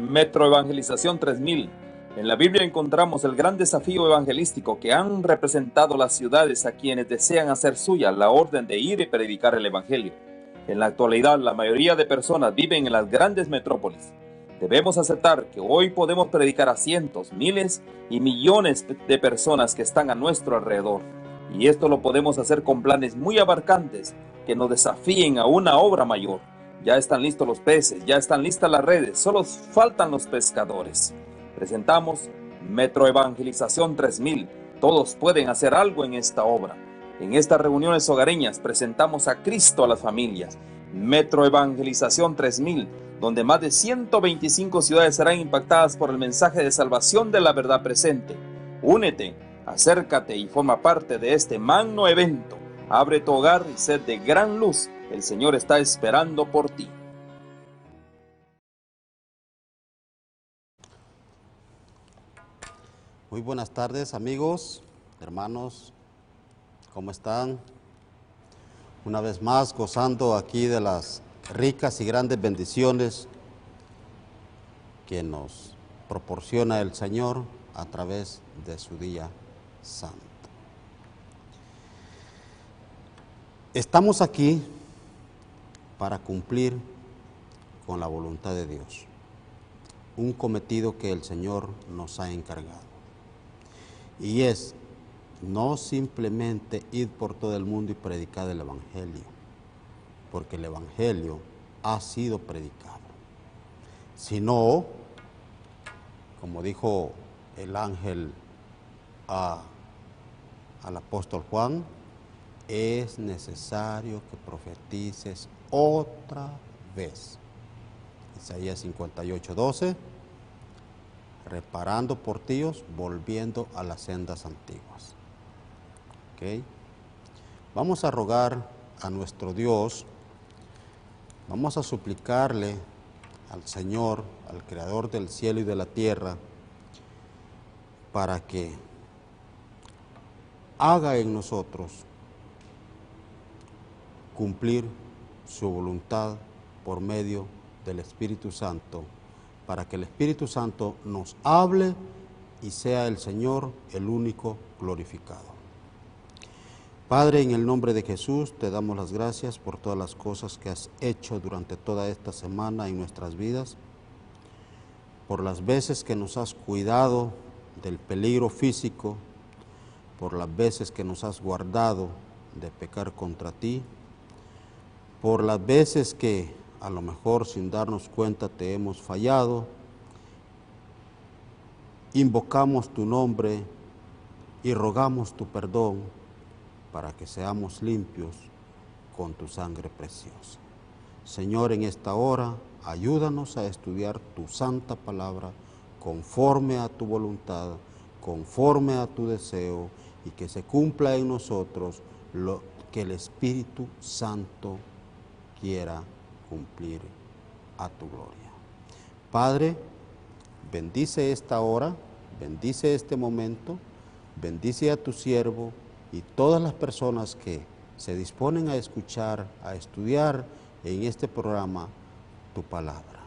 Metro Evangelización 3000. En la Biblia encontramos el gran desafío evangelístico que han representado las ciudades a quienes desean hacer suya la orden de ir y predicar el Evangelio. En la actualidad, la mayoría de personas viven en las grandes metrópolis. Debemos aceptar que hoy podemos predicar a cientos, miles y millones de personas que están a nuestro alrededor. Y esto lo podemos hacer con planes muy abarcantes que nos desafíen a una obra mayor. Ya están listos los peces, ya están listas las redes, solo faltan los pescadores. Presentamos Metro Evangelización 3000. Todos pueden hacer algo en esta obra. En estas reuniones hogareñas presentamos a Cristo a las familias. Metro Evangelización 3000, donde más de 125 ciudades serán impactadas por el mensaje de salvación de la verdad presente. Únete, acércate y forma parte de este magno evento. Abre tu hogar y sed de gran luz. El Señor está esperando por ti. Muy buenas tardes, amigos, hermanos, ¿cómo están? Una vez más gozando aquí de las ricas y grandes bendiciones que nos proporciona el Señor a través de su día santo. Estamos aquí para cumplir con la voluntad de Dios, un cometido que el Señor nos ha encargado. Y es no simplemente ir por todo el mundo y predicar el Evangelio, porque el Evangelio ha sido predicado, sino, como dijo el ángel al apóstol Juan, es necesario que profetices otra vez. Isaías 58:12, reparando portillos, volviendo a las sendas antiguas. ¿Okay? Vamos a rogar a nuestro Dios, vamos a suplicarle al Señor, al Creador del cielo y de la tierra, para que haga en nosotros cumplir su voluntad por medio del Espíritu Santo, para que el Espíritu Santo nos hable y sea el Señor el único glorificado. Padre, en el nombre de Jesús, te damos las gracias por todas las cosas que has hecho durante toda esta semana en nuestras vidas, por las veces que nos has cuidado del peligro físico, por las veces que nos has guardado de pecar contra ti, por las veces que a lo mejor sin darnos cuenta te hemos fallado. Invocamos tu nombre y rogamos tu perdón para que seamos limpios con tu sangre preciosa. Señor, en esta hora, ayúdanos a estudiar tu santa palabra conforme a tu voluntad, conforme a tu deseo, y que se cumpla en nosotros lo que el Espíritu Santo quiera cumplir a tu gloria. Padre, bendice esta hora, bendice este momento, bendice a tu siervo y todas las personas que se disponen a escuchar, a estudiar en este programa tu palabra.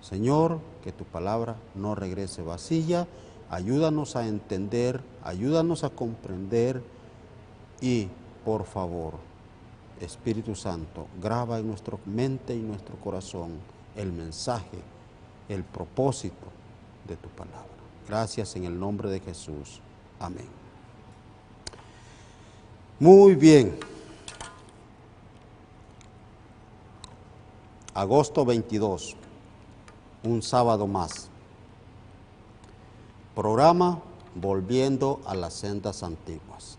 Señor, que tu palabra no regrese vacía, ayúdanos a entender, ayúdanos a comprender y, por favor, Espíritu Santo, graba en nuestra mente y nuestro corazón el mensaje, el propósito de tu palabra. Gracias en el nombre de Jesús. Amén. Muy bien. Agosto 22, un sábado más. Programa Volviendo a las sendas antiguas.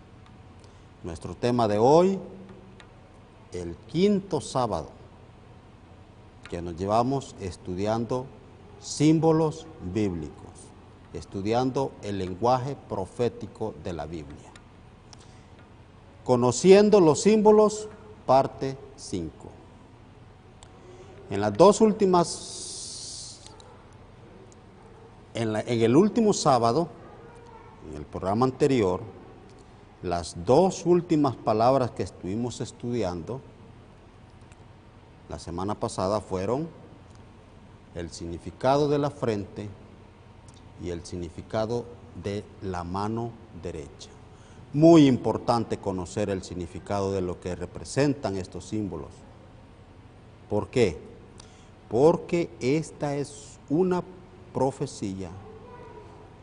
Nuestro tema de hoy, el quinto sábado que nos llevamos estudiando símbolos bíblicos, estudiando el lenguaje profético de la Biblia. Conociendo los símbolos, parte 5. En las dos últimas, en el último sábado, en el programa anterior, las dos últimas palabras que estuvimos estudiando la semana pasada fueron el significado de la frente y el significado de la mano derecha. Muy importante conocer el significado de lo que representan estos símbolos. ¿Por qué? Porque esta es una profecía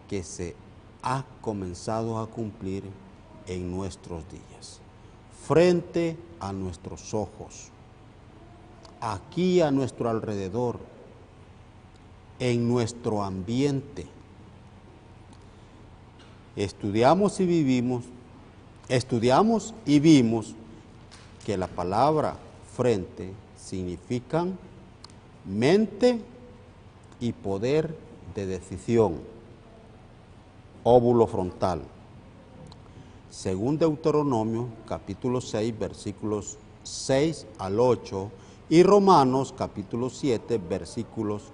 que se ha comenzado a cumplir en nuestros días, frente a nuestros ojos, aquí a nuestro alrededor, en nuestro ambiente. Estudiamos y vimos que la palabra frente significan mente y poder de decisión, óvulo frontal. Según Deuteronomio, capítulo 6, versículos 6 al 8, y Romanos, capítulo 7, versículos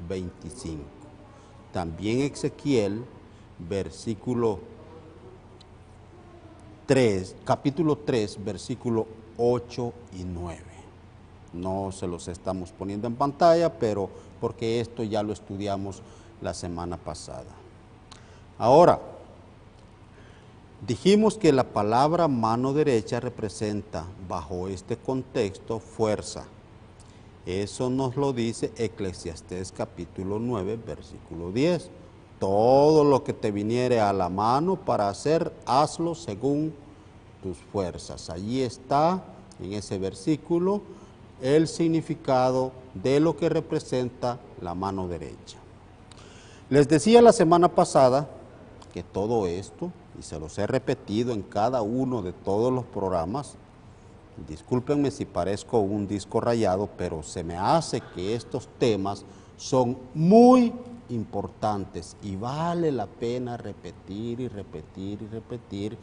25. También Ezequiel, capítulo 3, versículo 8 y 9. No se los estamos poniendo en pantalla, pero porque esto ya lo estudiamos la semana pasada. Ahora, dijimos que la palabra mano derecha representa, bajo este contexto, fuerza. Eso nos lo dice Eclesiastés capítulo 9, versículo 10. Todo lo que te viniere a la mano para hacer, hazlo según tus fuerzas. Allí está, en ese versículo, el significado de lo que representa la mano derecha. Les decía la semana pasada que todo esto, y se los he repetido en cada uno de todos los programas, discúlpenme si parezco un disco rayado, pero se me hace que estos temas son muy importantes y vale la pena repetir y repetir y repetir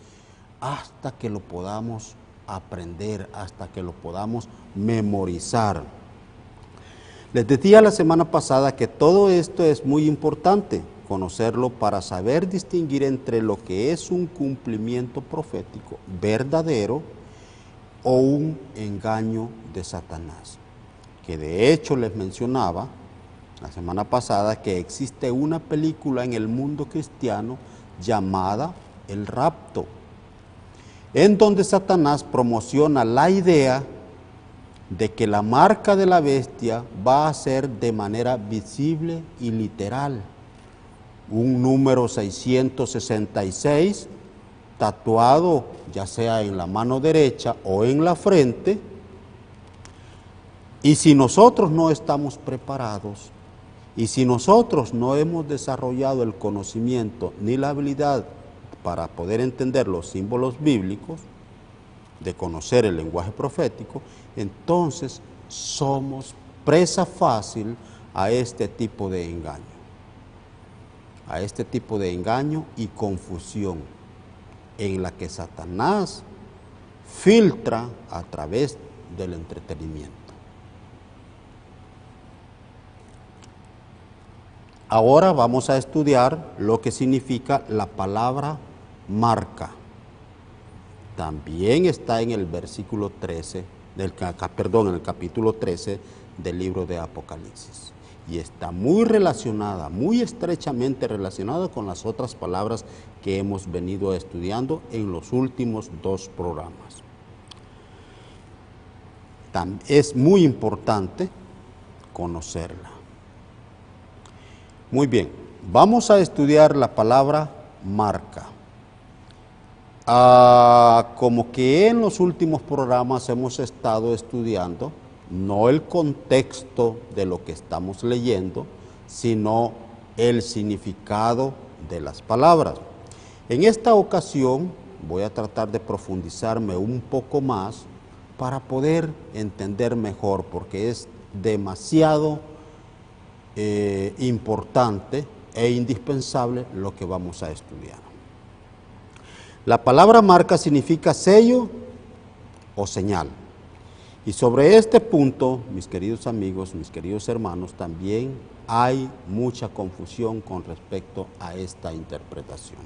hasta que lo podamos aprender, hasta que lo podamos memorizar. Les decía la semana pasada que todo esto es muy importante, conocerlo para saber distinguir entre lo que es un cumplimiento profético verdadero o un engaño de Satanás. Que de hecho les mencionaba la semana pasada que existe una película en el mundo cristiano llamada El Rapto, en donde Satanás promociona la idea de que la marca de la bestia va a ser de manera visible y literal. Un número 666 tatuado ya sea en la mano derecha o en la frente, y si nosotros no estamos preparados, y si nosotros no hemos desarrollado el conocimiento ni la habilidad para poder entender los símbolos bíblicos, de conocer el lenguaje profético, entonces somos presa fácil a este tipo de engaño. A este tipo de engaño y confusión en la que Satanás filtra a través del entretenimiento. Ahora vamos a estudiar lo que significa la palabra marca. También está en el versículo 13, en el capítulo 13 del libro de Apocalipsis. Y está muy relacionada, muy estrechamente relacionada con las otras palabras que hemos venido estudiando en los últimos 2 programas. Es muy importante conocerla. Muy bien, vamos a estudiar la palabra marca. Como que en los últimos programas hemos estado estudiando no el contexto de lo que estamos leyendo, sino el significado de las palabras. En esta ocasión voy a tratar de profundizarme un poco más para poder entender mejor, porque es demasiado importante e indispensable lo que vamos a estudiar. La palabra marca significa sello o señal. Y sobre este punto, mis queridos amigos, mis queridos hermanos, también hay mucha confusión con respecto a esta interpretación.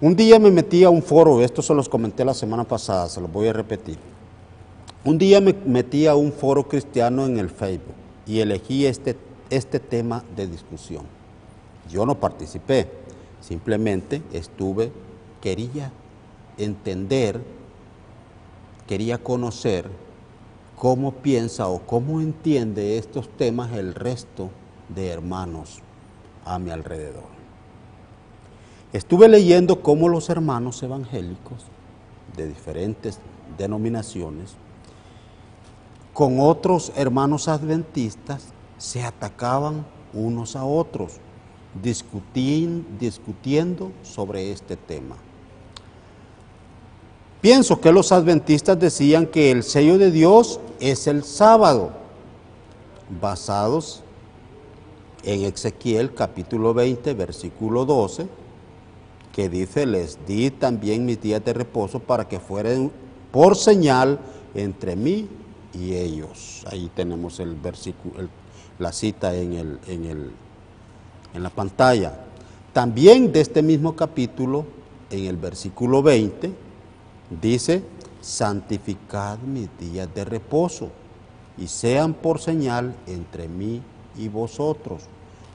Un día me metí a un foro, esto se los comenté la semana pasada, se los voy a repetir. Un día me metí a un foro cristiano en el Facebook y elegí este tema de discusión. Yo no participé, simplemente quería entender, quería conocer cómo piensa o cómo entiende estos temas el resto de hermanos a mi alrededor. Estuve leyendo cómo los hermanos evangélicos de diferentes denominaciones con otros hermanos adventistas se atacaban unos a otros, discutiendo sobre este tema. Pienso que los adventistas decían que el sello de Dios es el sábado, basados en Ezequiel capítulo 20, versículo 12, que dice: les di también mis días de reposo para que fueran por señal entre mí y ellos. Ahí tenemos el versículo, la cita en la pantalla. También de este mismo capítulo, en el versículo 20, dice: santificad mis días de reposo y sean por señal entre mí y vosotros.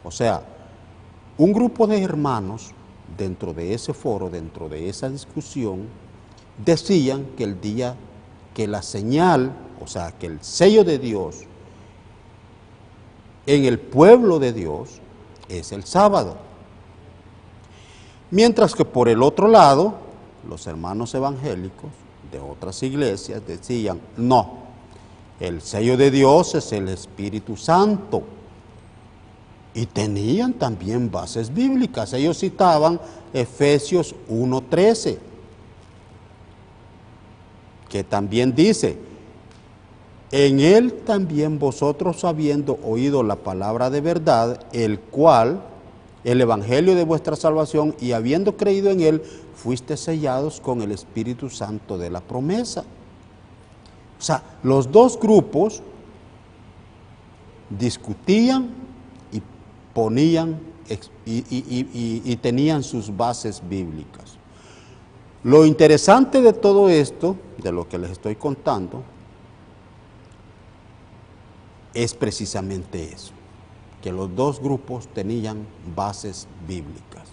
O sea, un grupo de hermanos dentro de ese foro, dentro de esa discusión, decían que la señal, o sea, que el sello de Dios en el pueblo de Dios es el sábado. Mientras que por el otro lado, los hermanos evangélicos de otras iglesias decían: no, el sello de Dios es el Espíritu Santo. Y tenían también bases bíblicas. Ellos citaban Efesios 1:13, que también dice: en él también vosotros, habiendo oído la palabra de verdad, el evangelio de vuestra salvación, y habiendo creído en él, fuiste sellados con el Espíritu Santo de la promesa. O sea, los dos grupos discutían y ponían y tenían sus bases bíblicas. Lo interesante de todo esto, de lo que les estoy contando, es precisamente eso, que los dos grupos tenían bases bíblicas.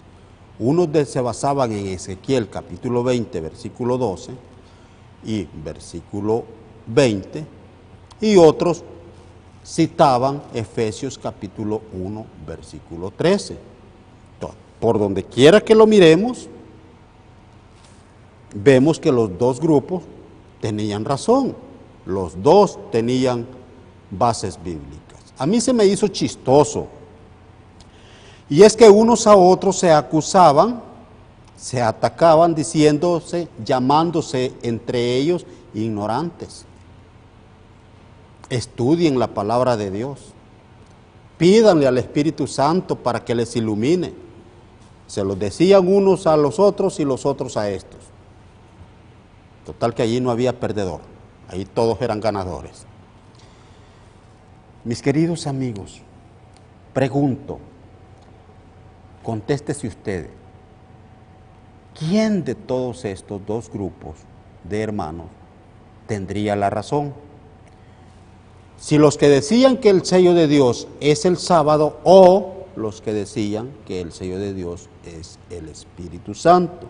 Unos se basaban en Ezequiel capítulo 20, versículo 12 y versículo 20, y otros citaban Efesios capítulo 1, versículo 13. Por donde quiera que lo miremos, vemos que los dos grupos tenían razón, los dos tenían bases bíblicas. A mí se me hizo chistoso, y es que unos a otros se acusaban, se atacaban, llamándose entre ellos ignorantes. Estudien la palabra de Dios, pídanle al Espíritu Santo para que les ilumine. Se lo decían unos a los otros y los otros a estos. Total que allí no había perdedor, ahí todos eran ganadores. Mis queridos amigos, pregunto, contéstese usted, ¿quién de todos estos dos grupos de hermanos tendría la razón? Si los que decían que el sello de Dios es el sábado, o los que decían que el sello de Dios es el Espíritu Santo.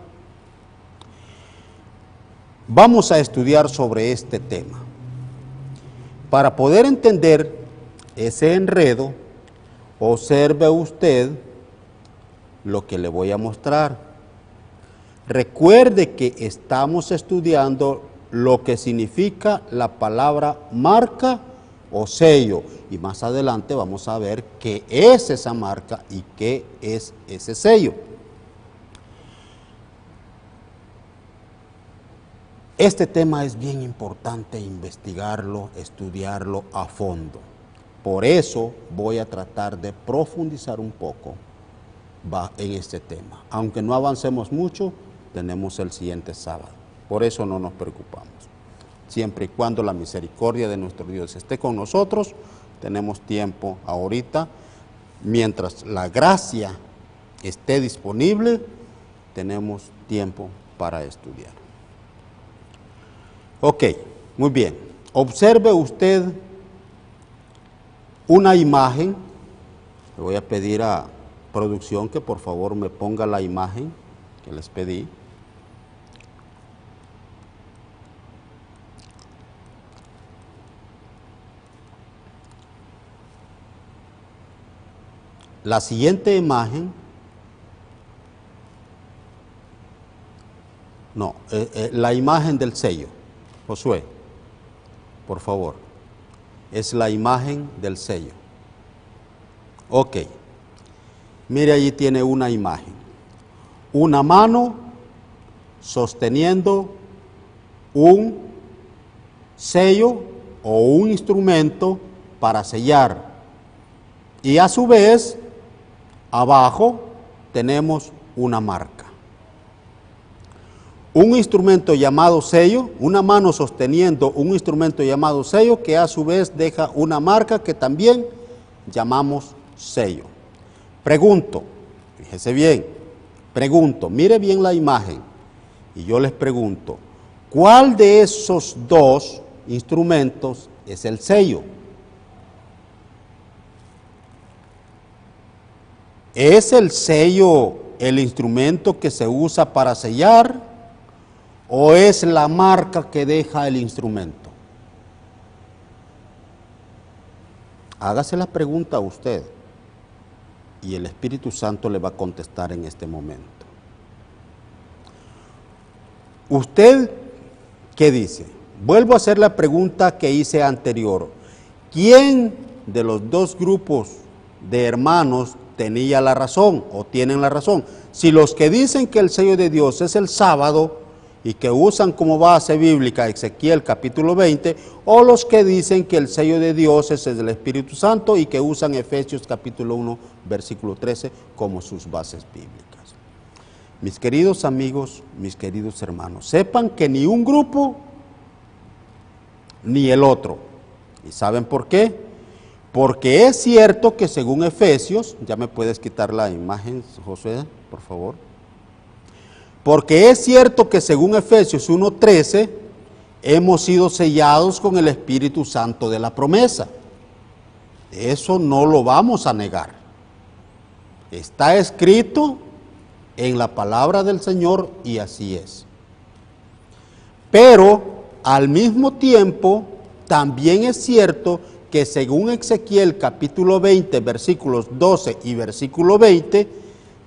Vamos a estudiar sobre este tema. Para poder entender ese enredo, observe usted lo que le voy a mostrar. Recuerde que estamos estudiando lo que significa la palabra marca o sello, y más adelante vamos a ver qué es esa marca y qué es ese sello. Este tema es bien importante investigarlo, estudiarlo a fondo. Por eso voy a tratar de profundizar un poco en este tema. Aunque no avancemos mucho, tenemos el siguiente sábado. Por eso no nos preocupamos. Siempre y cuando la misericordia de nuestro Dios esté con nosotros, tenemos tiempo ahorita. Mientras la gracia esté disponible, tenemos tiempo para estudiar. Ok, muy bien. Observe usted una imagen. Le voy a pedir a producción que por favor me ponga la imagen que les pedí. La siguiente imagen, la imagen del sello. Josué, por favor, es la imagen del sello. Ok, mire, allí tiene una imagen. Una mano sosteniendo un sello o un instrumento para sellar. Y a su vez, abajo tenemos una marca. Un instrumento llamado sello, una mano sosteniendo un instrumento llamado sello, que a su vez deja una marca que también llamamos sello. Pregunto, fíjese bien, mire bien la imagen, y yo les pregunto, ¿cuál de esos dos instrumentos es el sello? ¿Es el sello el instrumento que se usa para sellar o es la marca que deja el instrumento? Hágase la pregunta a usted y el Espíritu Santo le va a contestar en este momento. ¿Usted qué dice? Vuelvo a hacer la pregunta que hice anterior. ¿Quién de los dos grupos de hermanos tenía la razón o tienen la razón? Si los que dicen que el sello de Dios es el sábado y que usan como base bíblica Ezequiel capítulo 20, o los que dicen que el sello de Dios es el Espíritu Santo y que usan Efesios capítulo 1 versículo 13 como sus bases bíblicas. Mis queridos amigos, mis queridos hermanos, sepan que ni un grupo ni el otro. ¿Y saben por qué? Porque es cierto que según Efesios, ya me puedes quitar la imagen, Josué, por favor. Porque es cierto que según Efesios 1:13, hemos sido sellados con el Espíritu Santo de la promesa. Eso no lo vamos a negar. Está escrito en la palabra del Señor y así es. Pero al mismo tiempo, también es cierto que según Ezequiel capítulo 20, versículos 12 y versículo 20,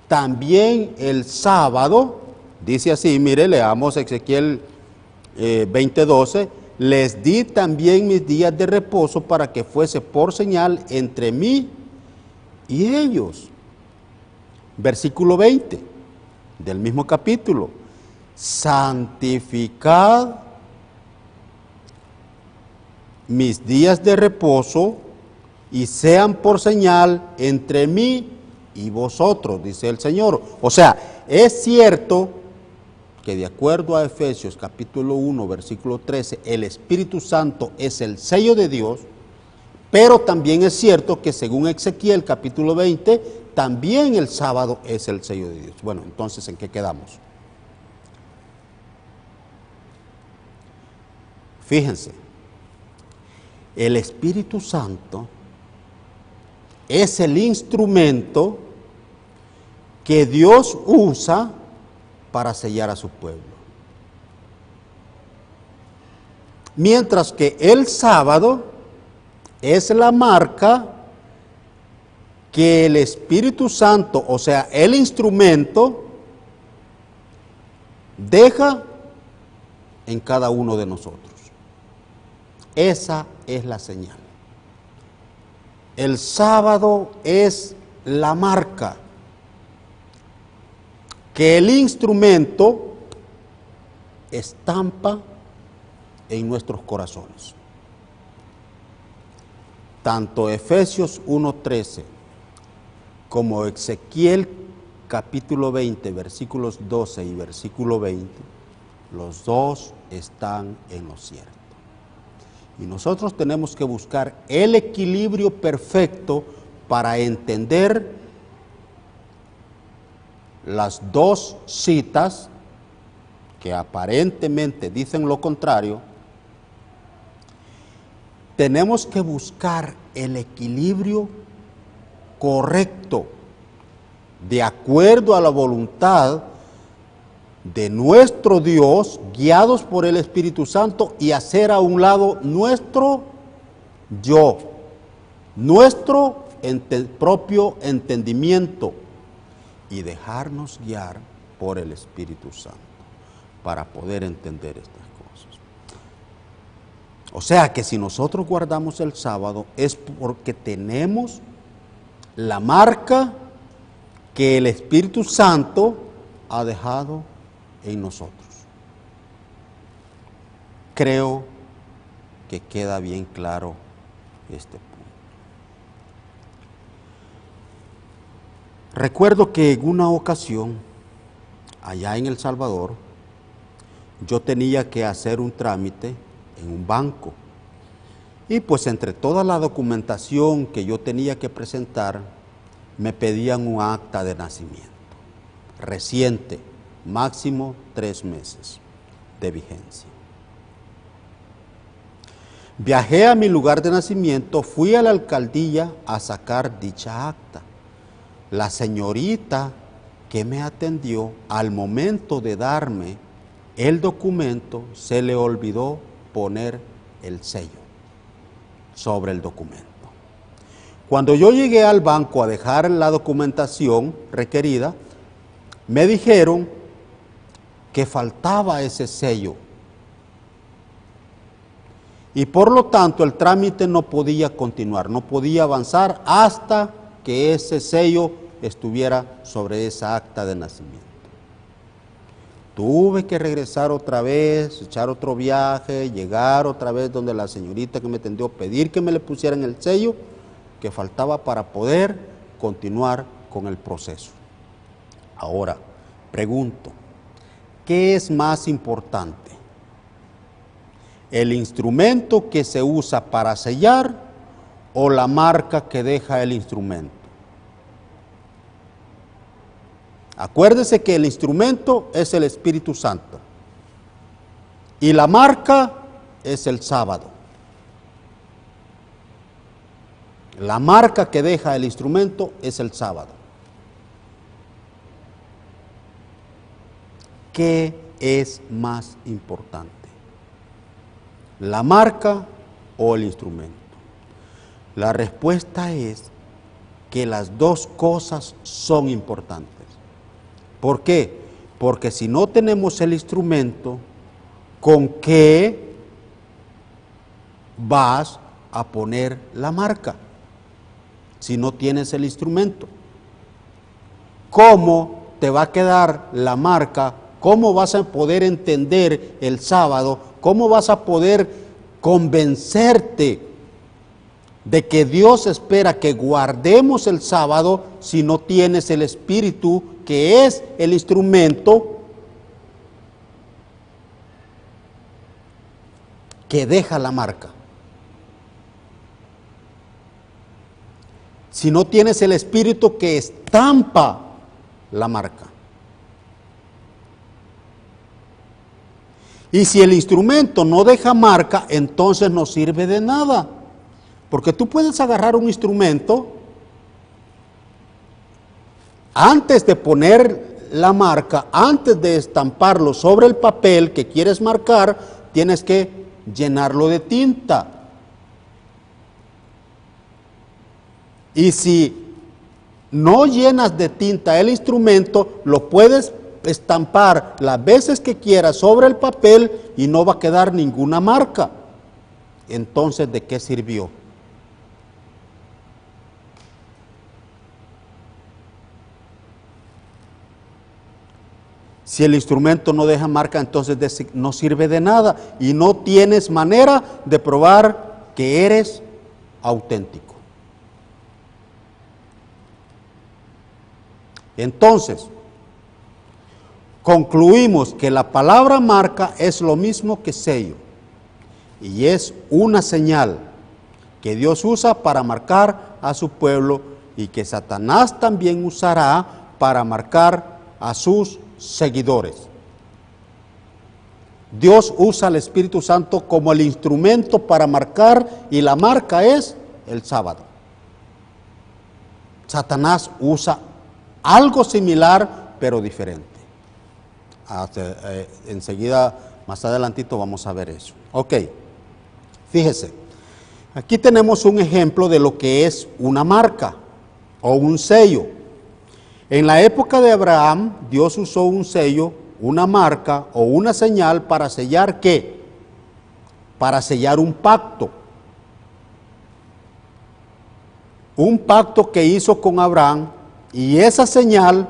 también el sábado, dice así, mire, leamos Ezequiel 20:12, les di también mis días de reposo para que fuese por señal entre mí y ellos. Versículo 20 del mismo capítulo, santificad mis días de reposo y sean por señal entre mí y vosotros, dice el Señor. O sea, es cierto que de acuerdo a Efesios capítulo 1, versículo 13, el Espíritu Santo es el sello de Dios, pero también es cierto que según Ezequiel capítulo 20, también el sábado es el sello de Dios. Bueno, entonces, ¿en qué quedamos? Fíjense, el Espíritu Santo es el instrumento que Dios usa para sellar a su pueblo. Mientras que el sábado es la marca que el Espíritu Santo, o sea, el instrumento, deja en cada uno de nosotros. Esa es la señal. El sábado es la marca que el instrumento estampa en nuestros corazones. Tanto Efesios 1:13 como Ezequiel capítulo 20, versículos 12 y versículo 20, los dos están en lo cierto. Y nosotros tenemos que buscar el equilibrio perfecto para entender las dos citas que aparentemente dicen lo contrario, tenemos que buscar el equilibrio correcto, de acuerdo a la voluntad de nuestro Dios, guiados por el Espíritu Santo, y hacer a un lado nuestro yo, nuestro propio entendimiento, y dejarnos guiar por el Espíritu Santo para poder entender estas cosas. O sea que si nosotros guardamos el sábado es porque tenemos la marca que el Espíritu Santo ha dejado en nosotros. Creo que queda bien claro este punto. Recuerdo que en una ocasión, allá en El Salvador, yo tenía que hacer un trámite en un banco. Y pues entre toda la documentación que yo tenía que presentar, me pedían un acta de nacimiento, reciente, máximo 3 meses de vigencia. Viajé a mi lugar de nacimiento, fui a la alcaldía a sacar dicha acta. La señorita que me atendió, al momento de darme el documento, se le olvidó poner el sello sobre el documento. Cuando yo llegué al banco a dejar la documentación requerida, me dijeron que faltaba ese sello. Y por lo tanto el trámite no podía continuar, no podía avanzar hasta que ese sello estuviera sobre esa acta de nacimiento. Tuve que regresar otra vez, echar otro viaje, llegar otra vez donde la señorita que me atendió, pedir que me le pusieran el sello que faltaba para poder continuar con el proceso. Ahora, pregunto, ¿qué es más importante? ¿El instrumento que se usa para sellar o la marca que deja el instrumento? Acuérdese que el instrumento es el Espíritu Santo y la marca es el sábado. La marca que deja el instrumento es el sábado. ¿Qué es más importante? ¿La marca o el instrumento? La respuesta es que las dos cosas son importantes. ¿Por qué? Porque si no tenemos el instrumento, ¿con qué vas a poner la marca? Si no tienes el instrumento, ¿cómo te va a quedar la marca? ¿Cómo vas a poder entender el sábado? ¿Cómo vas a poder convencerte de que Dios espera que guardemos el sábado si no tienes el Espíritu, que es el instrumento que deja la marca? Si no tienes el Espíritu que estampa la marca. Y si el instrumento no deja marca, entonces no sirve de nada. Porque tú puedes agarrar un instrumento, antes de poner la marca, antes de estamparlo sobre el papel que quieres marcar, tienes que llenarlo de tinta. Y si no llenas de tinta el instrumento, lo puedes estampar las veces que quieras sobre el papel y no va a quedar ninguna marca. Entonces, ¿de qué sirvió? Si el instrumento no deja marca, entonces no sirve de nada y no tienes manera de probar que eres auténtico. Entonces, concluimos que la palabra marca es lo mismo que sello y es una señal que Dios usa para marcar a su pueblo y que Satanás también usará para marcar a sus seguidores. Dios usa al Espíritu Santo como el instrumento para marcar, y la marca es el sábado. Satanás usa algo similar, pero diferente. Enseguida, más adelantito, vamos a ver eso. Ok, fíjese, aquí tenemos un ejemplo de lo que es una marca o un sello. En la época de Abraham, Dios usó un sello, una marca o una señal para sellar ¿qué? Para sellar un pacto. Un pacto que hizo con Abraham, y esa señal,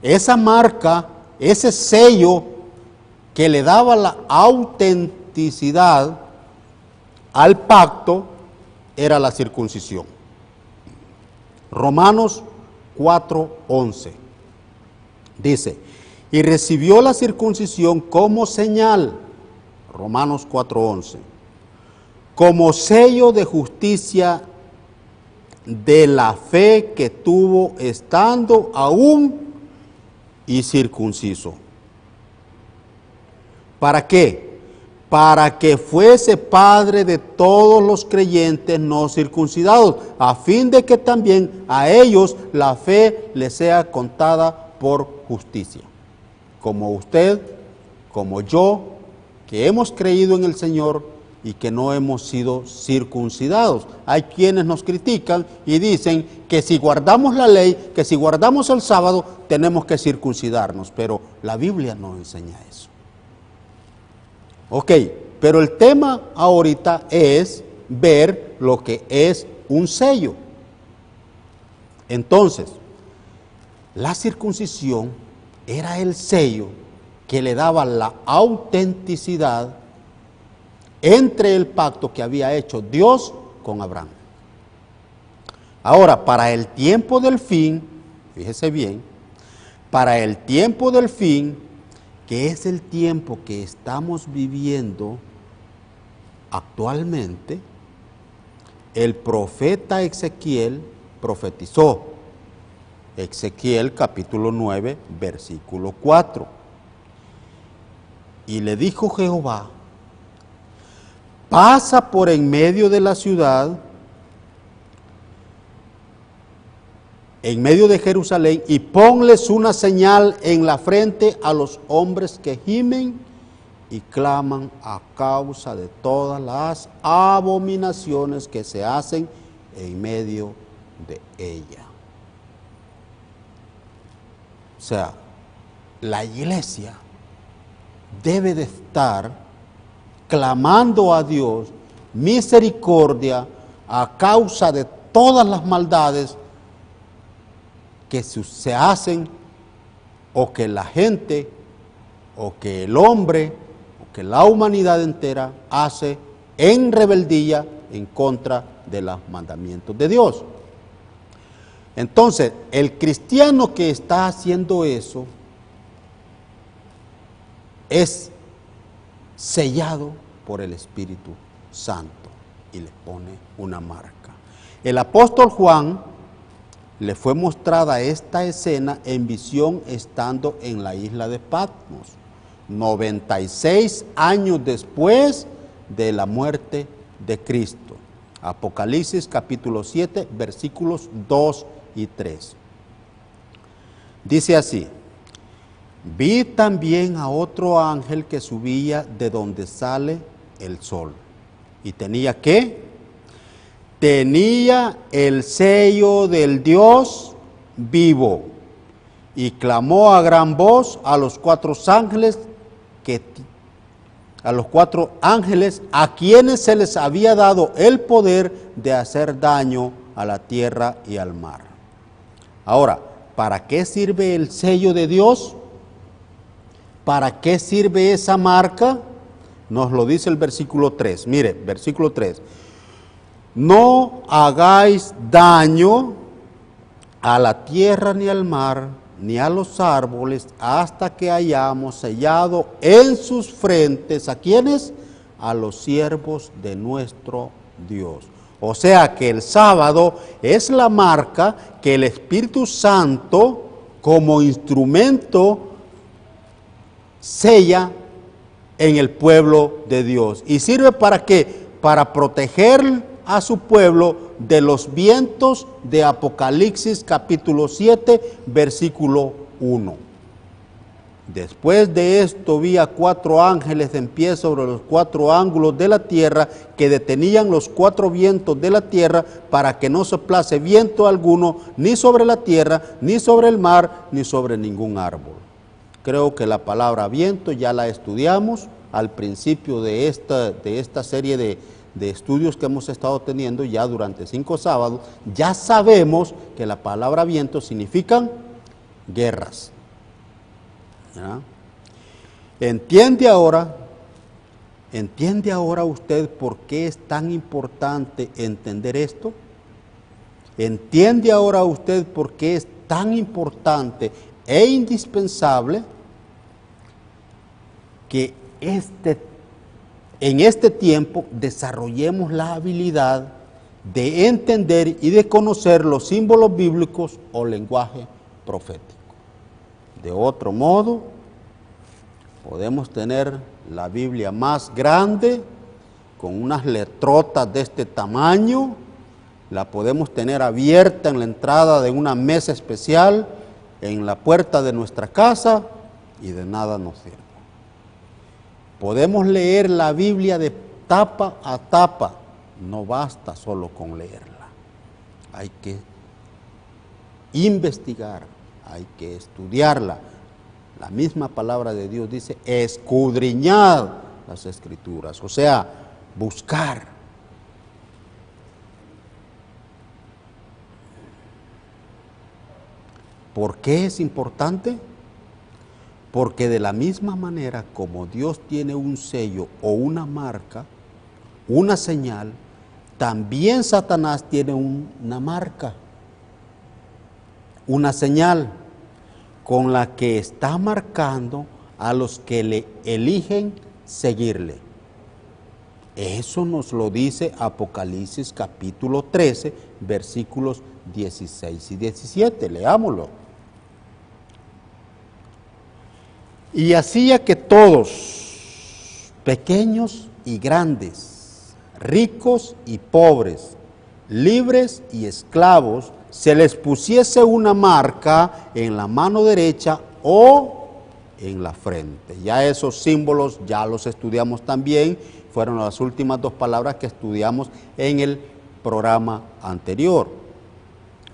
esa marca, ese sello que le daba la autenticidad al pacto era la circuncisión. Romanos 4:11 dice: y recibió la circuncisión como señal, Romanos 4:11, como sello de justicia de la fe que tuvo estando aún incircunciso. ¿Para qué? Para que fuese padre de todos los creyentes no circuncidados, a fin de que también a ellos la fe les sea contada por justicia. Como usted, como yo, que hemos creído en el Señor y que no hemos sido circuncidados. Hay quienes nos critican y dicen que si guardamos la ley, que si guardamos el sábado, tenemos que circuncidarnos, pero la Biblia no enseña eso. Ok, pero el tema ahorita es ver lo que es un sello. Entonces, la circuncisión era el sello que le daba la autenticidad entre el pacto que había hecho Dios con Abraham. Ahora, para el tiempo del fin, fíjese bien, para el tiempo del fin, que es el tiempo que estamos viviendo actualmente, el profeta Ezequiel profetizó. Ezequiel capítulo 9, versículo 4. Y le dijo Jehová: pasa por en medio de la ciudad, en medio de Jerusalén, y ponles una señal en la frente a los hombres que gimen y claman a causa de todas las abominaciones que se hacen en medio de ella. O sea, la iglesia debe de estar clamando a Dios misericordia a causa de todas las maldades que se hacen, o que la gente, o que el hombre, o que la humanidad entera hace en rebeldía en contra de los mandamientos de Dios. Entonces, el cristiano que está haciendo eso es sellado por el Espíritu Santo y le pone una marca. El apóstol Juan le fue mostrada esta escena en visión estando en la isla de Patmos, 96 años después de la muerte de Cristo. Apocalipsis capítulo 7, versículos 2 y 3. Dice así: vi también a otro ángel que subía de donde sale el sol. ¿Y tenía qué? Tenía el sello del Dios vivo. Y clamó a gran voz a los cuatro ángeles a quienes se les había dado el poder de hacer daño a la tierra y al mar. Ahora, ¿para qué sirve el sello de Dios? ¿Para qué sirve esa marca? Nos lo dice el versículo 3. Mire, versículo 3. No hagáis daño a la tierra ni al mar, ni a los árboles, hasta que hayamos sellado en sus frentes, ¿a quiénes? A los siervos de nuestro Dios. O sea que el sábado es la marca que el Espíritu Santo, como instrumento, sella en el pueblo de Dios. ¿Y sirve para qué? Para proteger a su pueblo de los vientos de Apocalipsis capítulo 7, versículo 1. Después de esto vi a 4 ángeles en pie sobre los 4 ángulos de la tierra, que detenían los 4 vientos de la tierra, para que no soplase viento alguno, ni sobre la tierra, ni sobre el mar, ni sobre ningún árbol. Creo que la palabra viento ya la estudiamos al principio de esta serie de estudios que hemos estado teniendo ya durante 5 sábados. Ya sabemos que la palabra viento significan guerras. ¿Ya? ¿Entiende ahora usted por qué es tan importante entender esto? ¿Entiende ahora usted por qué es tan importante e indispensable que en este tiempo desarrollemos la habilidad de entender y de conocer los símbolos bíblicos o lenguaje profético? De otro modo, podemos tener la Biblia más grande, con unas letrotas de este tamaño, la podemos tener abierta en la entrada de una mesa especial, en la puerta de nuestra casa, y de nada nos sirve. Podemos leer la Biblia de tapa a tapa, no basta solo con leerla, hay que investigar, hay que estudiarla. La misma palabra de Dios dice, escudriñad las Escrituras, o sea, buscar. ¿Por qué es importante? Porque de la misma manera como Dios tiene un sello o una marca, una señal, también Satanás tiene una marca, una señal con la que está marcando a los que le eligen seguirle. Eso nos lo dice Apocalipsis capítulo 13, versículos 16 y 17. Leámoslo. Y hacía que todos, pequeños y grandes, ricos y pobres, libres y esclavos, se les pusiese una marca en la mano derecha o en la frente. Ya esos símbolos ya los estudiamos también, fueron las últimas 2 palabras que estudiamos en el programa anterior,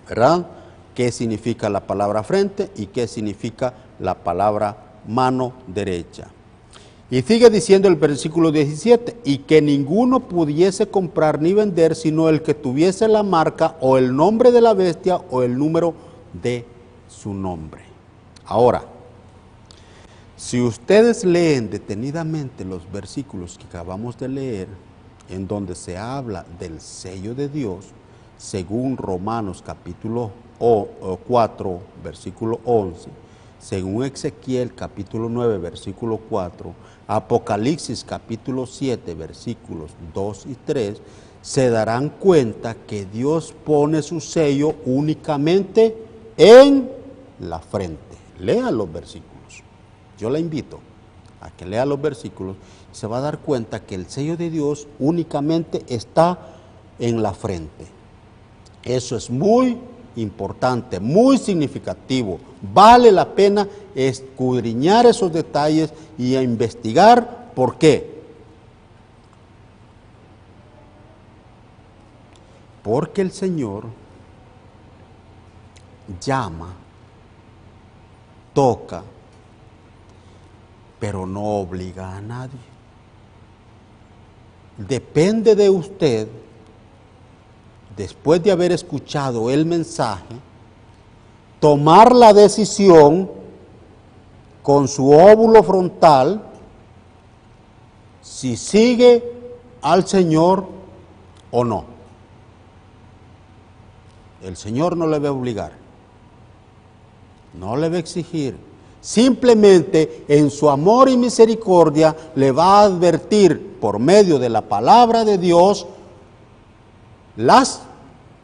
¿verdad? ¿Qué significa la palabra frente y qué significa la palabra mano derecha? Y sigue diciendo el versículo 17, y que ninguno pudiese comprar ni vender, sino el que tuviese la marca o el nombre de la bestia o el número de su nombre. Ahora, si ustedes leen detenidamente los versículos que acabamos de leer, en donde se habla del sello de Dios, según Romanos capítulo 4, versículo 11, según Ezequiel capítulo 9, versículo 4, Apocalipsis capítulo 7, versículos 2 y 3, se darán cuenta que Dios pone su sello únicamente en la frente. Lean los versículos. Yo la invito a que lea los versículos y se va a dar cuenta que el sello de Dios únicamente está en la frente. Eso es muy importante, muy significativo. Vale la pena escudriñar esos detalles y a investigar por qué. Porque el Señor llama, toca, pero no obliga a nadie. Depende de usted, después de haber escuchado el mensaje, tomar la decisión con su óvulo frontal si sigue al Señor o no. El Señor no le va a obligar, no le va a exigir. Simplemente en su amor y misericordia le va a advertir por medio de la palabra de Dios las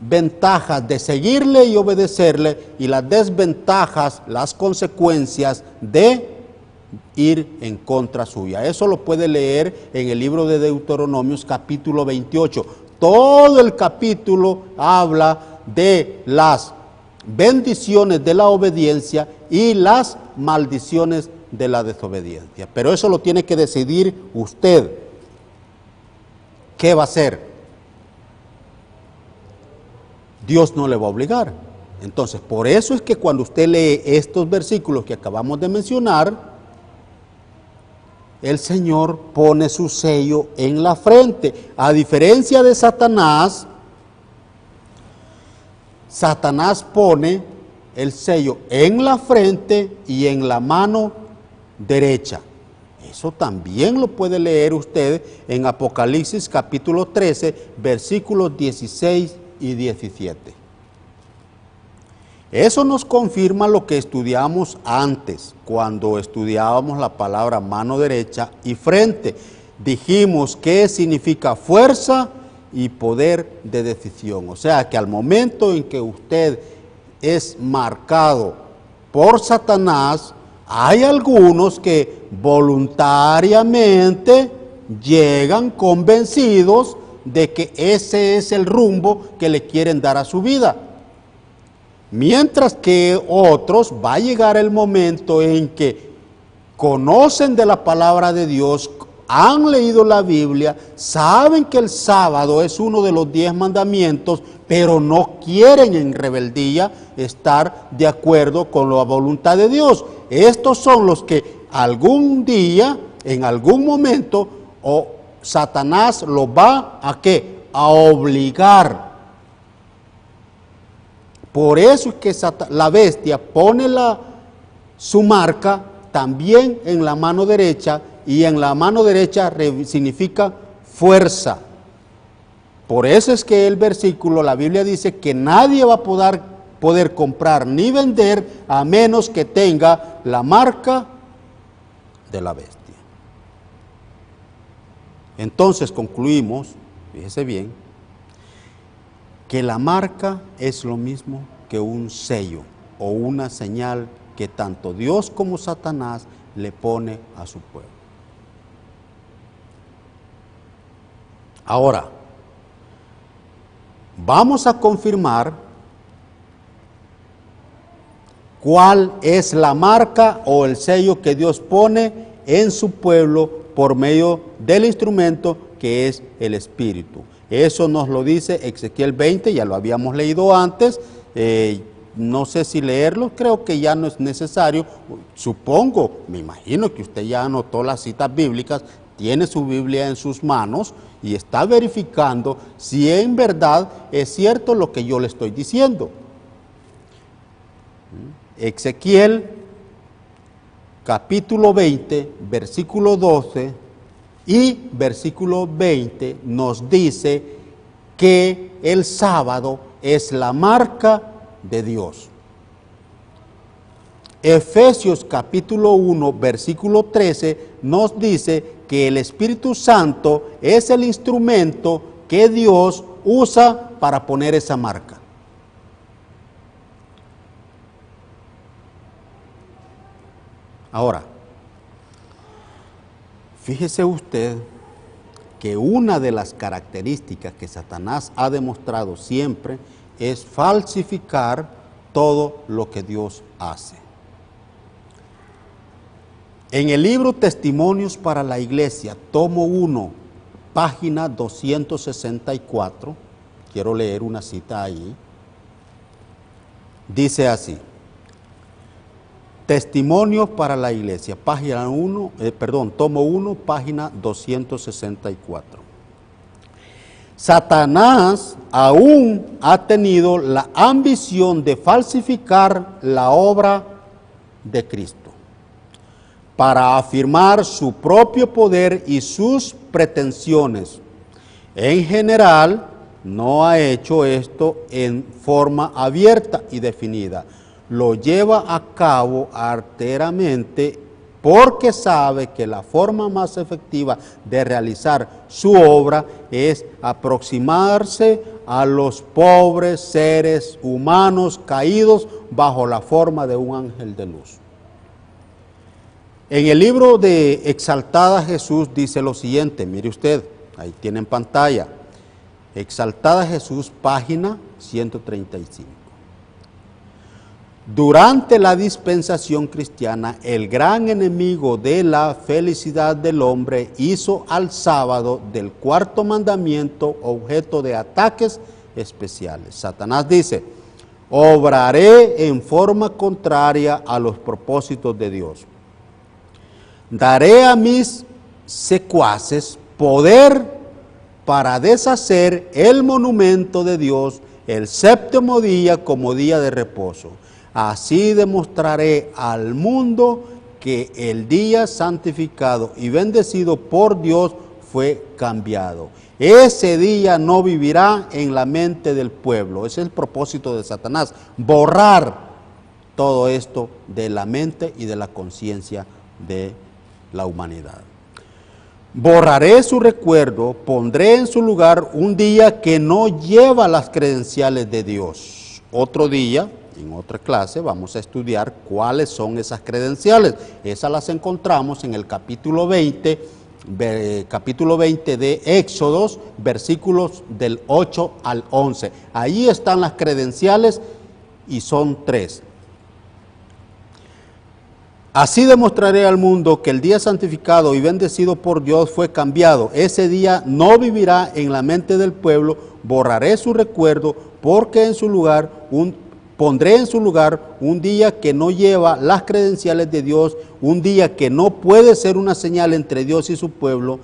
ventajas de seguirle y obedecerle y las desventajas, las consecuencias de ir en contra suya. Eso lo puede leer en el libro de Deuteronomios capítulo 28. Todo el capítulo habla de las bendiciones de la obediencia y las maldiciones de la desobediencia. Pero eso lo tiene que decidir usted. ¿Qué va a hacer? Dios no le va a obligar. Entonces, por eso es que cuando usted lee estos versículos que acabamos de mencionar, el Señor pone su sello en la frente. A diferencia de Satanás, Satanás pone el sello en la frente y en la mano derecha. Eso también lo puede leer usted en Apocalipsis capítulo 13, versículos 16 y 17. Eso nos confirma lo que estudiamos antes, cuando estudiábamos la palabra mano derecha y frente. Dijimos que significa fuerza y poder de decisión. O sea que al momento en que usted es marcado por Satanás, hay algunos que voluntariamente llegan convencidos de que ese es el rumbo que le quieren dar a su vida. Mientras que otros va a llegar el momento en que conocen de la palabra de Dios, han leído la Biblia, saben que el sábado es uno de los 10 mandamientos, pero no quieren en rebeldía estar de acuerdo con la voluntad de Dios. Estos son los que algún día, en algún momento, Satanás los va a ¿qué? A obligar. Por eso es que la bestia pone su marca también en la mano derecha, y en la mano derecha significa fuerza. Por eso es que el versículo, la Biblia dice que nadie va a poder comprar ni vender a menos que tenga la marca de la bestia. Entonces concluimos, fíjese bien, que la marca es lo mismo que un sello o una señal que tanto Dios como Satanás le pone a su pueblo. Ahora, vamos a confirmar cuál es la marca o el sello que Dios pone en su pueblo por medio del instrumento que es el Espíritu. Eso nos lo dice Ezequiel 20, ya lo habíamos leído antes, no sé si leerlo, creo que ya no es necesario, supongo, me imagino que usted ya anotó las citas bíblicas, tiene su Biblia en sus manos y está verificando si en verdad es cierto lo que yo le estoy diciendo. Ezequiel capítulo 20, versículo 12 y versículo 20 nos dice que el sábado es la marca de Dios. Efesios capítulo 1, versículo 13 nos dice que el Espíritu Santo es el instrumento que Dios usa para poner esa marca. Ahora, fíjese usted que una de las características que Satanás ha demostrado siempre es falsificar todo lo que Dios hace. En el libro Testimonios para la Iglesia, tomo 1, página 264, quiero leer una cita ahí, dice así: Testimonios para la Iglesia, tomo 1, página 264. Satanás aún ha tenido la ambición de falsificar la obra de Cristo para afirmar su propio poder y sus pretensiones. En general, no ha hecho esto en forma abierta y definida. Lo lleva a cabo arteramente porque sabe que la forma más efectiva de realizar su obra es aproximarse a los pobres seres humanos caídos bajo la forma de un ángel de luz. En el libro de Exaltada Jesús dice lo siguiente, mire usted, ahí tiene en pantalla, Exaltada Jesús, página 135. Durante la dispensación cristiana, el gran enemigo de la felicidad del hombre hizo al sábado del cuarto mandamiento objeto de ataques especiales. Satanás dice, obraré en forma contraria a los propósitos de Dios. Daré a mis secuaces poder para deshacer el monumento de Dios el séptimo día como día de reposo. Así demostraré al mundo que el día santificado y bendecido por Dios fue cambiado. Ese día no vivirá en la mente del pueblo. Ese es el propósito de Satanás, borrar todo esto de la mente y de la conciencia de la humanidad. Borraré su recuerdo, pondré en su lugar un día que no lleva las credenciales de Dios. Otro día, en otra clase, vamos a estudiar cuáles son esas credenciales. Esas las encontramos en el capítulo 20 de Éxodos, versículos del 8 al 11. Ahí están las credenciales y son 3. Así demostraré al mundo que el día santificado y bendecido por Dios fue cambiado. Ese día no vivirá en la mente del pueblo, borraré su recuerdo, porque pondré en su lugar un día que no lleva las credenciales de Dios, un día que no puede ser una señal entre Dios y su pueblo.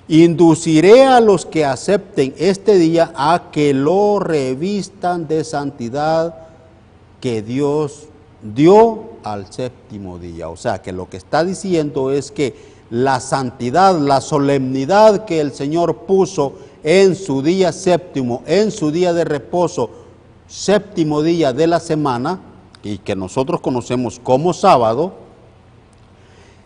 Induciré a los que acepten este día a que lo revistan de santidad que Dios dio al séptimo día. O sea, que lo que está diciendo es que la santidad, la solemnidad que el Señor puso en su día séptimo, en su día de reposo, séptimo día de la semana, y que nosotros conocemos como sábado,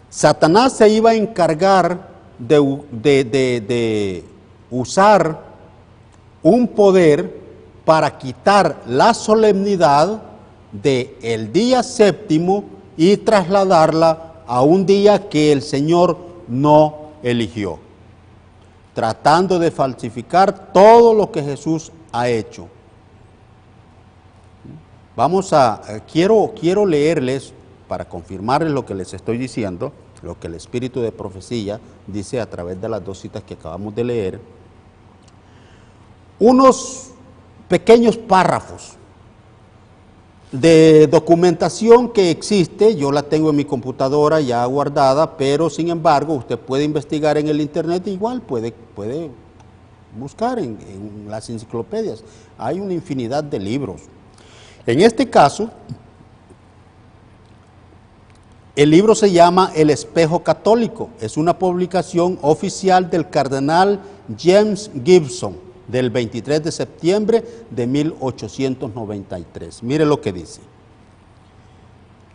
Satanás se iba a encargar de usar un poder para quitar la solemnidad del día séptimo y trasladarla a un día que el Señor no eligió, tratando de falsificar todo lo que Jesús ha hecho. Quiero leerles, para confirmarles lo que les estoy diciendo, lo que el Espíritu de Profecía dice a través de las 2 citas que acabamos de leer, unos pequeños párrafos de documentación que existe. Yo la tengo en mi computadora ya guardada, pero sin embargo usted puede investigar en el internet, igual puede buscar en las enciclopedias. Hay una infinidad de libros. En este caso, el libro se llama El Espejo Católico. Es una publicación oficial del cardenal James Gibson, del 23 de septiembre de 1893. Mire lo que dice.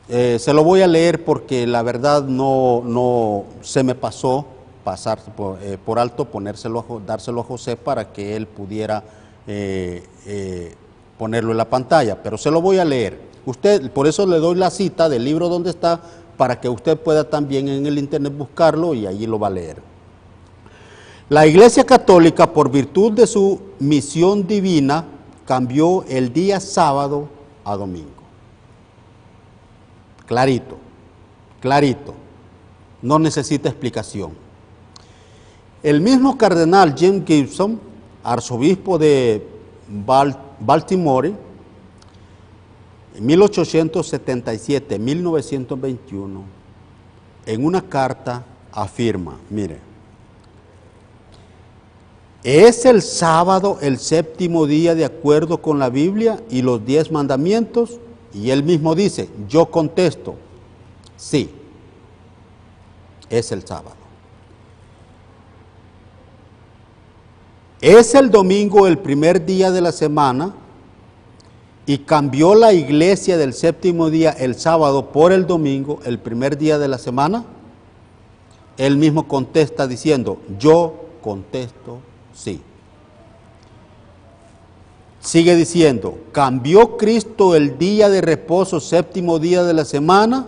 Se lo voy a leer porque la verdad no se me pasó pasar por alto, dárselo a José para que él pudiera ponerlo en la pantalla, pero se lo voy a leer. Por eso le doy la cita del libro donde está, para que usted pueda también en el internet buscarlo y allí lo va a leer. La Iglesia Católica, por virtud de su misión divina, cambió el día sábado a domingo. Clarito, clarito, no necesita explicación. El mismo cardenal James Gibson, arzobispo de Baltimore, en 1877-1921, en una carta afirma, mire, ¿es el sábado el séptimo día de acuerdo con la Biblia y los 10 mandamientos? Y él mismo dice, yo contesto, sí, es el sábado. ¿Es el domingo el primer día de la semana y cambió la iglesia del séptimo día, el sábado, por el domingo, el primer día de la semana? Él mismo contesta diciendo, yo contesto sí. Sigue diciendo, ¿cambió Cristo el día de reposo, séptimo día de la semana?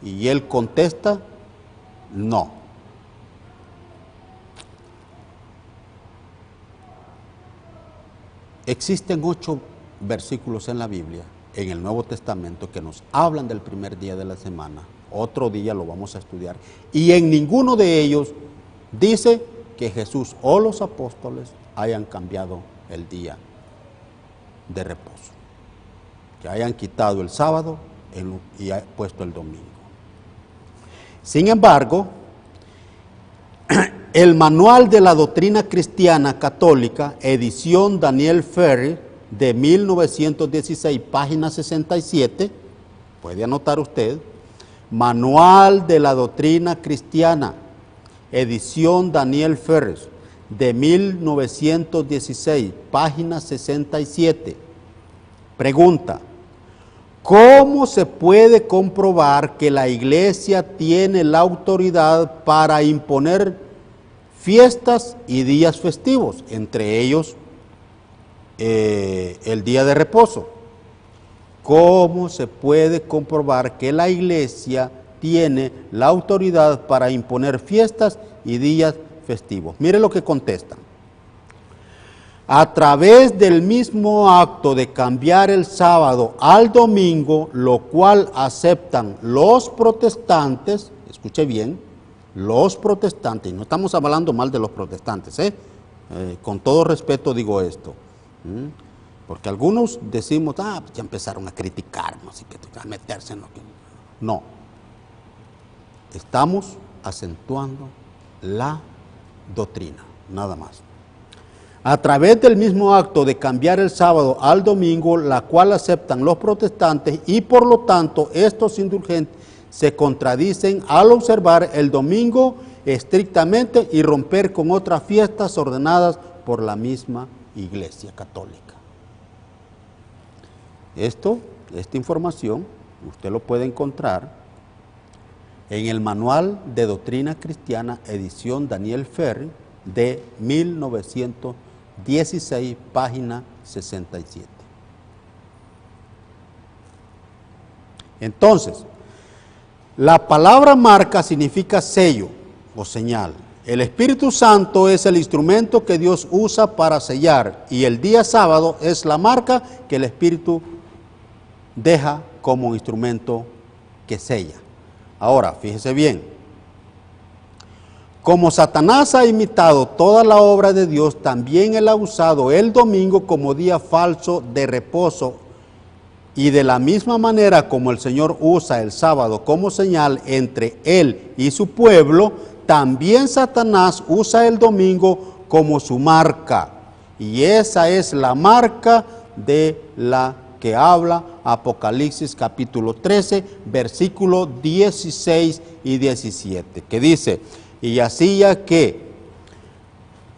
Y él contesta, no. Existen 8 versículos en la Biblia, en el Nuevo Testamento, que nos hablan del primer día de la semana. Otro día lo vamos a estudiar. Y en ninguno de ellos dice que Jesús o los apóstoles hayan cambiado el día de reposo, que hayan quitado el sábado y puesto el domingo. Sin embargo, el Manual de la Doctrina Cristiana Católica, edición Daniel Ferry, de 1916, página 67, puede anotar usted, Manual de la Doctrina Cristiana, edición Daniel Ferry, de 1916, página 67. Pregunta: ¿cómo se puede comprobar que la Iglesia tiene la autoridad para imponer fiestas y días festivos, entre ellos el día de reposo? ¿Cómo se puede comprobar que la Iglesia tiene la autoridad para imponer fiestas y días festivos? Mire lo que contestan. A través del mismo acto de cambiar el sábado al domingo, lo cual aceptan los protestantes, escuche bien, los protestantes, y no estamos hablando mal de los protestantes, con todo respeto digo esto, porque algunos decimos, pues ya empezaron a criticarnos y que a meterse en lo que... No, estamos acentuando la doctrina, nada más. A través del mismo acto de cambiar el sábado al domingo, la cual aceptan los protestantes, y por lo tanto estos indulgentes se contradicen al observar el domingo estrictamente y romper con otras fiestas ordenadas por la misma Iglesia Católica. Esta información usted lo puede encontrar en el Manual de Doctrina Cristiana, edición Daniel Ferry, de 1916, página 67. Entonces, la palabra marca significa sello o señal. El Espíritu Santo es el instrumento que Dios usa para sellar, y el día sábado es la marca que el Espíritu deja como instrumento que sella. Ahora, fíjese bien, como Satanás ha imitado toda la obra de Dios, también él ha usado el domingo como día falso de reposo, y de la misma manera como el Señor usa el sábado como señal entre él y su pueblo, también Satanás usa el domingo como su marca, y esa es la marca de la que habla Apocalipsis capítulo 13, versículos 16 y 17, que dice: y hacía que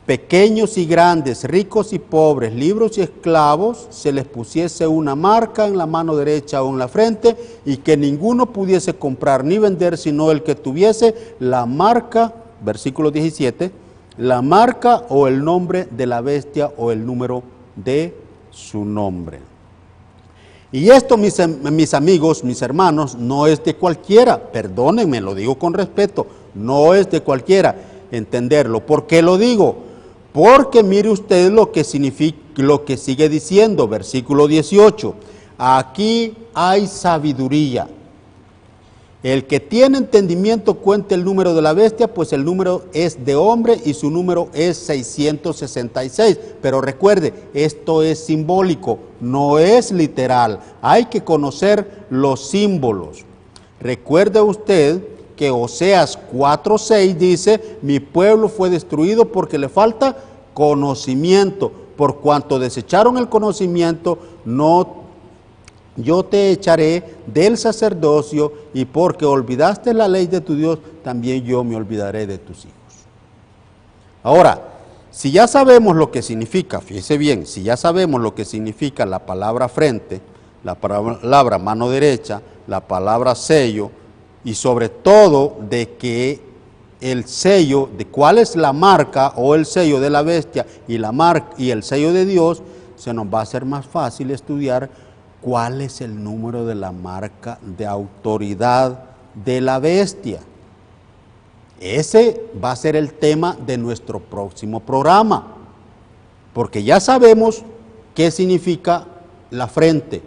pequeños y grandes, ricos y pobres, libres y esclavos, se les pusiese una marca en la mano derecha o en la frente, y que ninguno pudiese comprar ni vender, sino el que tuviese la marca, versículo 17, la marca o el nombre de la bestia o el número de su nombre. Y esto, mis amigos, mis hermanos, no es de cualquiera, perdónenme, lo digo con respeto, no es de cualquiera entenderlo. ¿Por qué lo digo? Porque mire usted lo que significa, lo que sigue diciendo, versículo 18, aquí hay sabiduría. El que tiene entendimiento cuente el número de la bestia, pues el número es de hombre y su número es 666. Pero recuerde, esto es simbólico, no es literal. Hay que conocer los símbolos. Recuerde usted que Oseas 4:6 dice: mi pueblo fue destruido porque le falta conocimiento. Por cuanto desecharon el conocimiento, yo te echaré del sacerdocio, y porque olvidaste la ley de tu Dios, también yo me olvidaré de tus hijos. Ahora, si ya sabemos lo que significa, fíjese bien, si ya sabemos lo que significa la palabra frente, la palabra mano derecha, la palabra sello, y sobre todo de que el sello, de cuál es la marca o el sello de la bestia y el sello de Dios, se nos va a hacer más fácil estudiar cuál es el número de la marca de autoridad de la bestia. Ese va a ser el tema de nuestro próximo programa, porque ya sabemos qué significa la frente,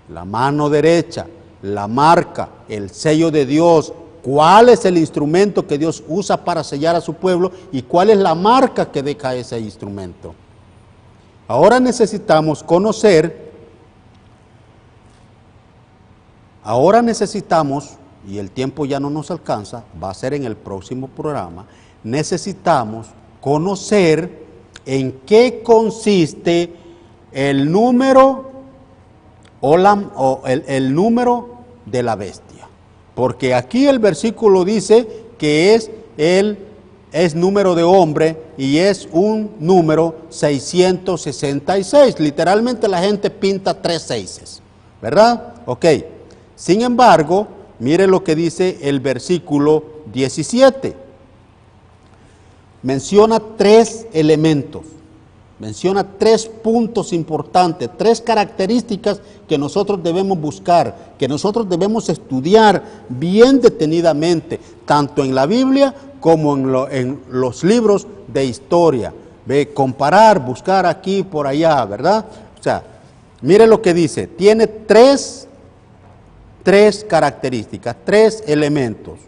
la mano derecha, la marca, el sello de Dios, cuál es el instrumento que Dios usa para sellar a su pueblo y cuál es la marca que deja ese instrumento. Ahora necesitamos conocer, y el tiempo ya no nos alcanza, va a ser en el próximo programa, necesitamos conocer en qué consiste el número el número de la bestia. Porque aquí el versículo dice que es número de hombre y es un número 666. Literalmente la gente pinta 3 seises, ¿verdad? Ok. Sin embargo, mire lo que dice el versículo 17. Menciona 3 elementos. Menciona 3 puntos importantes, 3 características que nosotros debemos buscar, que nosotros debemos estudiar bien detenidamente, tanto en la Biblia como en los libros de historia. Ve, comparar, buscar aquí, por allá, ¿verdad? O sea, mire lo que dice, tiene 3 características, 3 elementos.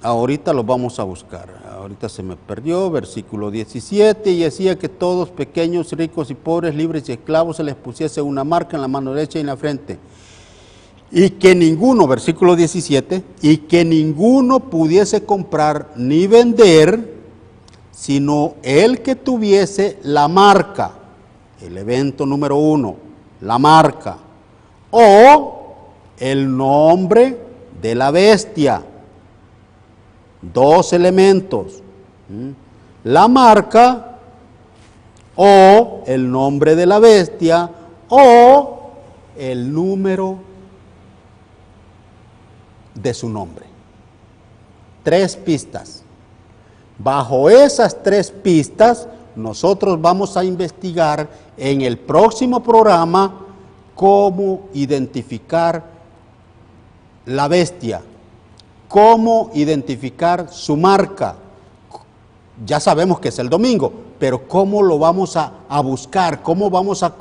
Ahorita los vamos a buscar. Ahorita se me perdió, versículo 17, y decía que todos, pequeños, ricos y pobres, libres y esclavos, se les pusiese una marca en la mano derecha y en la frente. Y que ninguno, versículo 17, y que ninguno pudiese comprar ni vender, sino el que tuviese la marca, el evento número 1, la marca, o el nombre de la bestia. 2 elementos, la marca o el nombre de la bestia o el número de su nombre. 3 pistas. Bajo esas 3 pistas nosotros vamos a investigar en el próximo programa cómo identificar la bestia, cómo identificar su marca. Ya sabemos que es el domingo, pero cómo lo vamos a buscar, cómo vamos a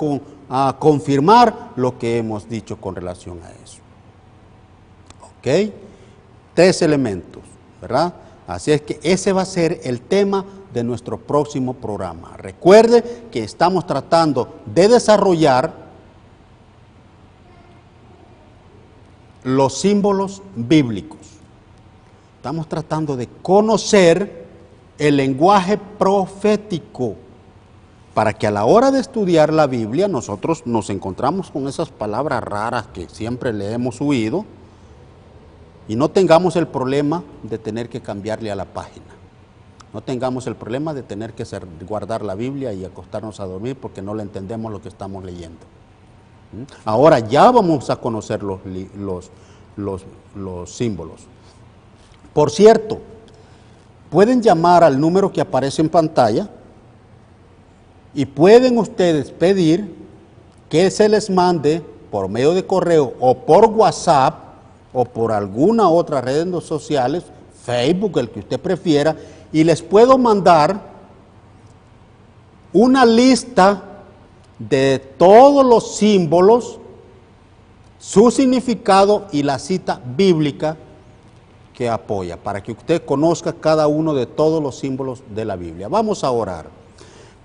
confirmar lo que hemos dicho con relación a eso. ¿Ok? 3 elementos, ¿verdad? Así es que ese va a ser el tema de nuestro próximo programa. Recuerde que estamos tratando de desarrollar los símbolos bíblicos. Estamos tratando de conocer el lenguaje profético para que a la hora de estudiar la Biblia nosotros nos encontramos con esas palabras raras que siempre le hemos oído y no tengamos el problema de tener que cambiarle a la página. No tengamos el problema de tener que guardar la Biblia y acostarnos a dormir porque no le entendemos lo que estamos leyendo. Ahora ya vamos a conocer los símbolos. Por cierto, pueden llamar al número que aparece en pantalla y pueden ustedes pedir que se les mande por medio de correo o por WhatsApp o por alguna otra red sociales, Facebook, el que usted prefiera, y les puedo mandar una lista de todos los símbolos, su significado y la cita bíblica que apoya, para que usted conozca cada uno de todos los símbolos de la Biblia. Vamos a orar.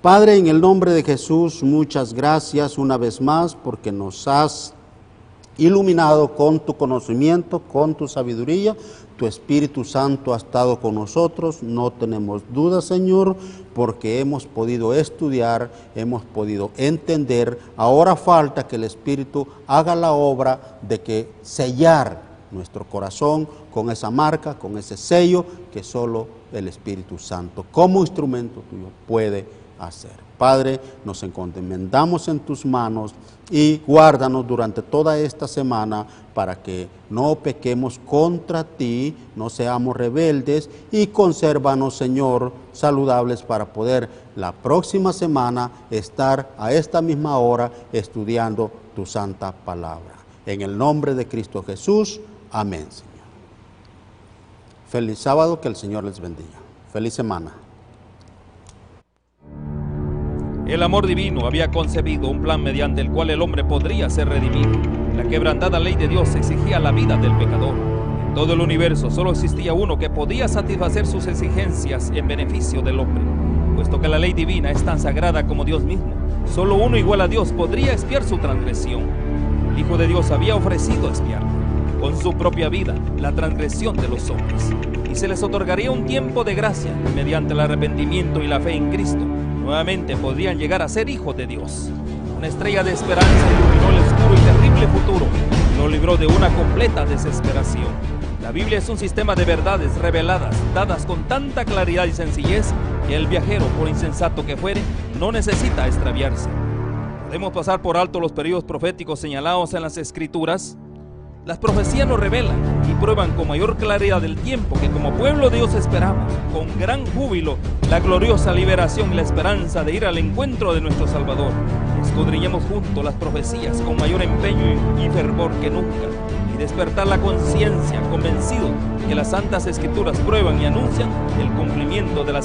Padre, en el nombre de Jesús, muchas gracias una vez más porque nos has iluminado con tu conocimiento, con tu sabiduría. Tu Espíritu Santo ha estado con nosotros, no tenemos duda, Señor, porque hemos podido estudiar, hemos podido entender. Ahora falta que el Espíritu haga la obra de que sellar nuestro corazón con esa marca, con ese sello que solo el Espíritu Santo, como instrumento tuyo, puede hacer. Padre, nos encomendamos en tus manos y guárdanos durante toda esta semana para que no pequemos contra ti, no seamos rebeldes y consérvanos, Señor, saludables para poder la próxima semana estar a esta misma hora estudiando tu santa palabra. En el nombre de Cristo Jesús, amén, Señor. Feliz sábado, que el Señor les bendiga. Feliz semana. El amor divino había concebido un plan mediante el cual el hombre podría ser redimido. La quebrantada ley de Dios exigía la vida del pecador. En todo el universo solo existía uno que podía satisfacer sus exigencias en beneficio del hombre. Puesto que la ley divina es tan sagrada como Dios mismo, solo uno igual a Dios podría expiar su transgresión. El Hijo de Dios había ofrecido expiar con su propia vida la transgresión de los hombres, y se les otorgaría un tiempo de gracia, y mediante el arrepentimiento y la fe en Cristo, nuevamente podrían llegar a ser hijos de Dios. Una estrella de esperanza iluminó el oscuro y terrible futuro y lo libró de una completa desesperación. La Biblia es un sistema de verdades reveladas, dadas con tanta claridad y sencillez, que el viajero, por insensato que fuere, no necesita extraviarse. Podemos pasar por alto los periodos proféticos señalados en las Escrituras. Las profecías nos revelan y prueban con mayor claridad el tiempo que como pueblo de Dios esperamos, con gran júbilo, la gloriosa liberación y la esperanza de ir al encuentro de nuestro Salvador. Escudriñemos juntos las profecías con mayor empeño y fervor que nunca, y despertar la conciencia convencido que las Santas Escrituras prueban y anuncian el cumplimiento de las